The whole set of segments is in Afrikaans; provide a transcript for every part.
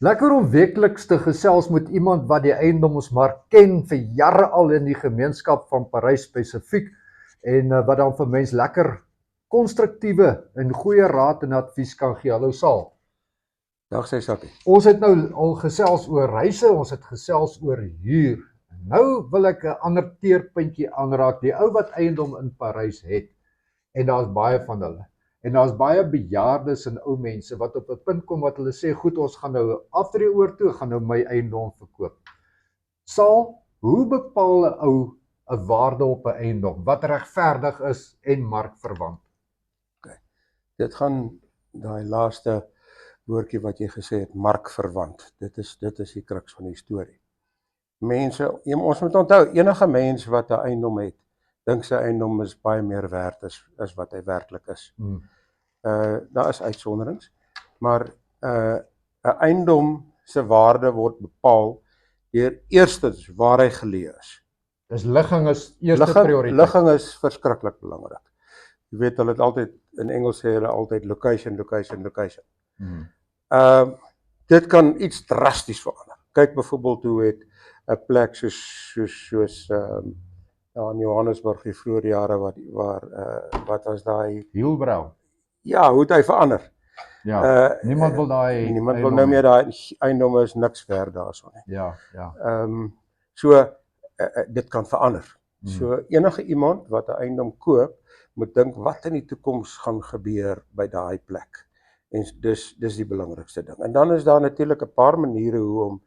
Lekker om wekeliks te gesels met iemand wat die eiendomsmark ken vir jare al in die gemeenskap van Parys spesifiek en wat dan vir mens lekker konstruktiewe en goeie raad en advies kan gee. Hallo Saal. Dag sê Sakkie. Ons het nou al gesels oor reise, ons het gesels oor huur. Nou wil ek 'n ander teerpuntjie aanraak, die ou wat eiendom in Parys het. En daar's baie van hulle. En daar's baie bejaardes en ou mense wat op 'n punt kom wat hulle sê, goed, ons gaan nou aftree oor toe, gaan nou my eiendom verkoop. Saal, hoe bepaal 'n ou 'n waarde op 'n eiendom wat regverdig is en markverwant? Okay. Dit gaan daai laaste woordjie wat jy gesê het, markverwant. Dit is die kruks van die storie. Mense, ons moet onthou, enige mens wat 'n eiendom het, dink sy eiendom is baie meer werd as wat hy werklik is. Daar is uitsonderings, maar 'n eiendom se waarde word bepaal deur eerstens waar hy geleë is. Dis ligging is eerste prioriteit. Ligging is verskriklik belangrik. Jy weet, hulle het altyd, in Engels sê hulle altyd location. Dit kan iets drasties verander. Kyk byvoorbeeld hoe het 'n plek soos in Johannesburg die vroeë jare wat was daai Hielbrau. Ja, hoe het hy verander? Ja, niemand wil daai niemand wil nou meer daai eiendom is niks werd daarso nie. Ja. So dit kan verander. So enige iemand wat 'n eiendom koop, moet dink wat in die toekoms gaan gebeur by daai plek. En dis die belangrikste ding. En dan is daar natuurlik 'n paar maniere hoe om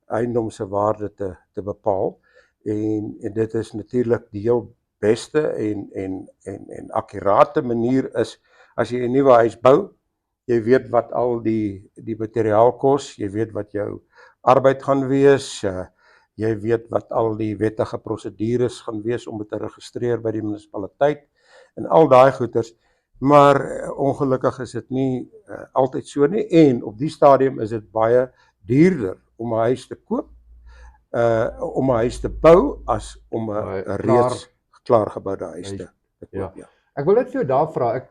eiendom se waarde te bepaal. En dit is natuurlik die heel beste en akkurate manier is as jy 'n nuwe huis bou, jy weet wat al die materiaal kos, jy weet wat jou arbeid gaan wees, jy weet wat al die wettige prosedures gaan wees om dit te registreer by die munisipaliteit en al daai goeders, maar ongelukkig is dit nie altyd so nie, en op die stadium is dit baie duurder om 'n huis te koop, om 'n huis te bou as om 'n reeds klaargeboude huis te koop. Ja. Ek wil net vir jou daar vra,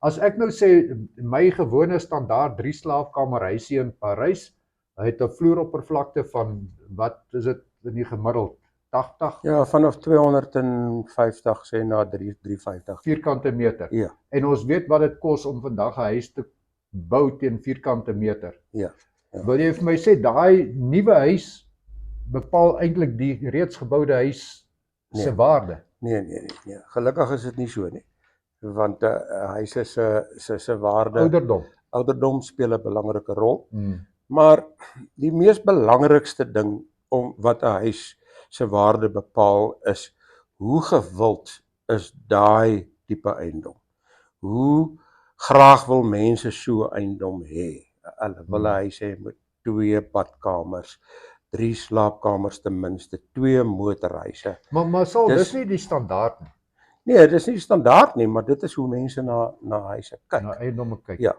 as ek nou sê my gewone standaard 3 slaapkamer huisie in Parys, hy het 'n vloeroppervlakte van wat is dit in die gemiddeld 80? Ja, vanaf 250 sê na 350 vierkante meter. Ja. En ons weet wat dit kos om vandag 'n huis te bou teen vierkante meter. Ja. Wil jy vir my sê daai nuwe huis bepaal eintlik die reeds geboude huis se waarde? Nee. Gelukkig is dit nie so nie. Want huise se waarde, ouderdom speel 'n belangrike rol. Maar die mees belangrikste ding om wat 'n huis se waarde bepaal is, hoe gewild is daai tipe eiendom? Hoe graag wil mense so 'n eiendom hê? Hulle wil 'n huis hê met 2 badkamers, 3 slaapkamers ten minste, 2 motorhuise. Maar sal dis nie die standaard nie. Nee, dis nie standaard nie, maar dit is hoe mense na huise kyk. Na eiendomme kyk. Ja.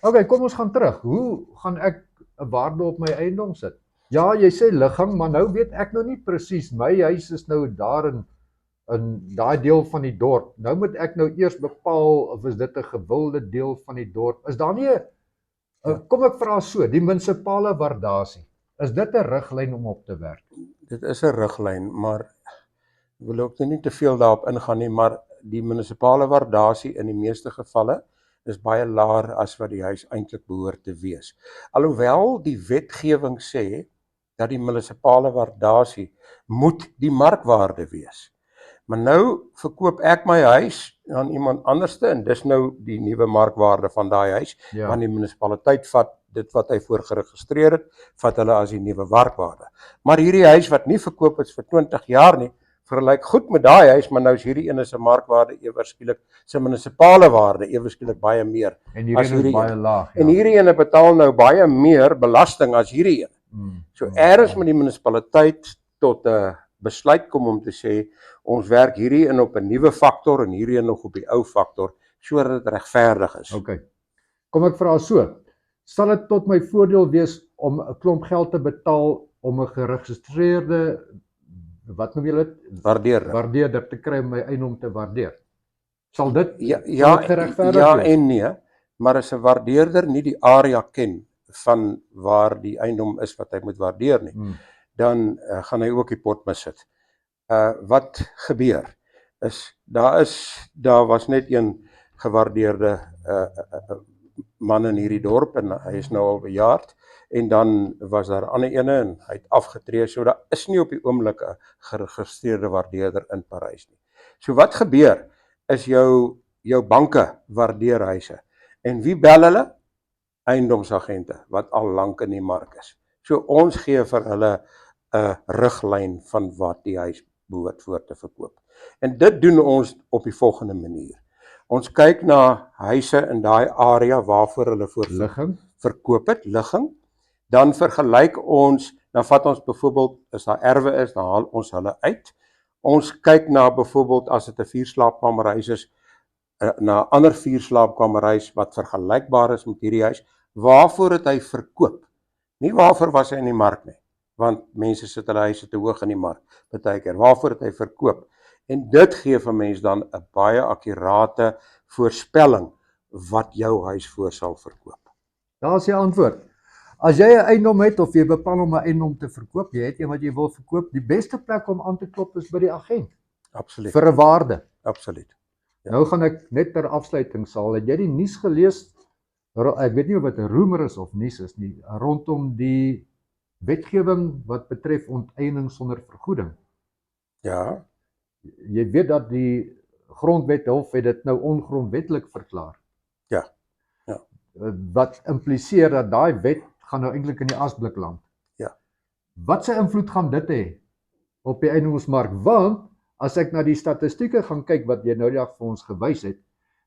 Okay, kom ons gaan terug. Hoe gaan ek 'n waarde op my eiendom sit? Ja, jy sê ligging, maar nou weet ek nou nie presies, my huis is nou daar in daai deel van die dorp. Nou moet ek nou eers bepaal of is dit 'n gewilde deel van die dorp. Is daar nie kom ek vra so, die munisipale waardasie. Is dit 'n riglyn om op te werk? Dit is 'n riglyn, maar ek wil ook nie te veel daarop ingaan nie, maar die munisipale waardasie in die meeste gevalle is baie laer as wat die huis eintlik behoort te wees. Alhoewel die wetgewing sê dat die munisipale waardasie moet die markwaarde wees. Maar nou verkoop ek my huis aan iemand anderste en dis nou die nuwe markwaarde van daai huis, want die munisipaliteit vat dit wat hy voorgeregistreer het, vat hulle as die nuwe markwaarde. Maar hierdie huis wat nie verkoop is vir 20 jaar nie, vergelyk goed met daai huis, maar nou is hierdie ene se markwaarde ewe skielik, sy munisipale waarde ewe skielik baie meer. En hierdie is baie laag. En hierdie ene betaal nou baie meer belasting as hierdie ene. So eers met die munisipaliteit tot 'n besluit kom om te sê, ons werk hierdie in op 'n nuwe faktor en hierdie in nog op die ou faktor, sodat dit regverdig is. Okay. Kom ek vra so, sal dit tot my voordeel wees om 'n klomp geld te betaal om 'n geregistreerde, wat noem julle dit? Waardeerder te kry om my eiendom te waardeer? Sal dit geregverdig wees? Ja en nee, maar as 'n waardeerder nie die area ken van waar die eiendom is wat hy moet waardeer nie, dan gaan hy ook die pot missit. Wat gebeur daar was net een gewaardeerde man in hierdie dorp en hy is nou al bejaard en dan was daar 'n ander ene en hy het afgetree, so daar is nie op die oomblik 'n geregistreerde waardeerder in Parys nie. So wat gebeur is jou banke waardeer huise en wie bel hulle? Eiendomsagente wat al lank in die mark is. So ons gee vir hulle 'n riglyn van wat die huis behoort voor te verkoop. En dit doen ons op die volgende manier. Ons kyk na huise in daai area waarvoor hulle verkoop het, ligging. Dan vergelyk ons, dan vat ons byvoorbeeld, as daar erwe is, dan haal ons hulle uit. Ons kyk na byvoorbeeld, as dit 'n 4-slaapkamerhuis is, na 'n ander 4-slaapkamerhuis wat vergelykbaar is met hierdie huis, waarvoor het hy verkoop? Nie waarvoor was hy in die mark nie, want mense sit hulle huise te hoog in die mark, baie keer. Waarvoor het hy verkoop? En dit gee vir mens dan 'n baie akkurate voorspelling wat jou huis voor sal verkoop. Daar is die antwoord. As jy 'n eiendom het of jy beplan om 'n eiendom te verkoop, jy het een wat jy wil verkoop, die beste plek om aan te klop is by die agent. Absoluut. Vir 'n waarde. Absoluut. Ja. Nou gaan ek net ter afsluiting sal, het jy die nuus gelees? Ek weet nie of dit 'n roemer is of nuus is nie, rondom die wetgewing wat betref onteiening sonder vergoeding. Ja. Jy weet dat die grondwet hof het dit nou ongrondwetlik verklaar. Ja. Wat impliseer dat daai wet gaan nou eintlik in die asblik land. Ja. Wat se invloed gaan dit hê op die eiendomsmark? Want as ek na die statistieke gaan kyk wat jy nou die dag vir ons gewys het,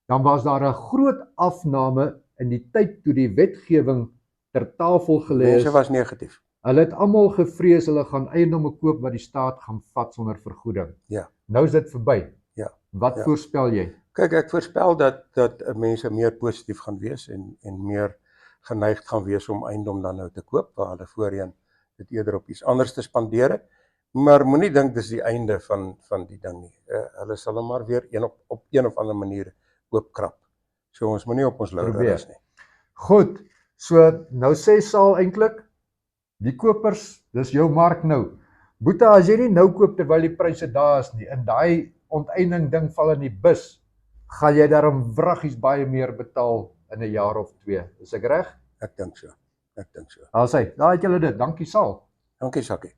dan was daar 'n groot afname in die tyd toe die wetgewing ter tafel gelê is. Mense was negatief. Hulle het almal gevrees hulle gaan eiendomme koop wat die staat gaan vat sonder vergoeding. Ja. Nou is dit verby. Ja. Wat voorspel jy? Kyk, ek voorspel dat mense meer positief gaan wees en meer geneigd gaan wees om eiendom dan nou te koop, waar hulle voorheen dit eerder op iets anders te spandeer het. Maar moenie dink dis die einde van die ding nie. Hulle sal hom maar weer op een of ander manier oopkrap. So ons moenie op ons laurels is nie. Goed, so nou sê Saal eintlik, die kopers, dis jou mark nou. Boeta, as jy nie nou koop terwyl die pryse daar is nie, en daai onteiening ding val in die bus, gaan jy daarom wraggies baie meer betaal in 'n jaar of 2. Is ek reg? Ek dink so. Daar sê, daar het julle dit. Dankie Saal. Dankie Sakkie.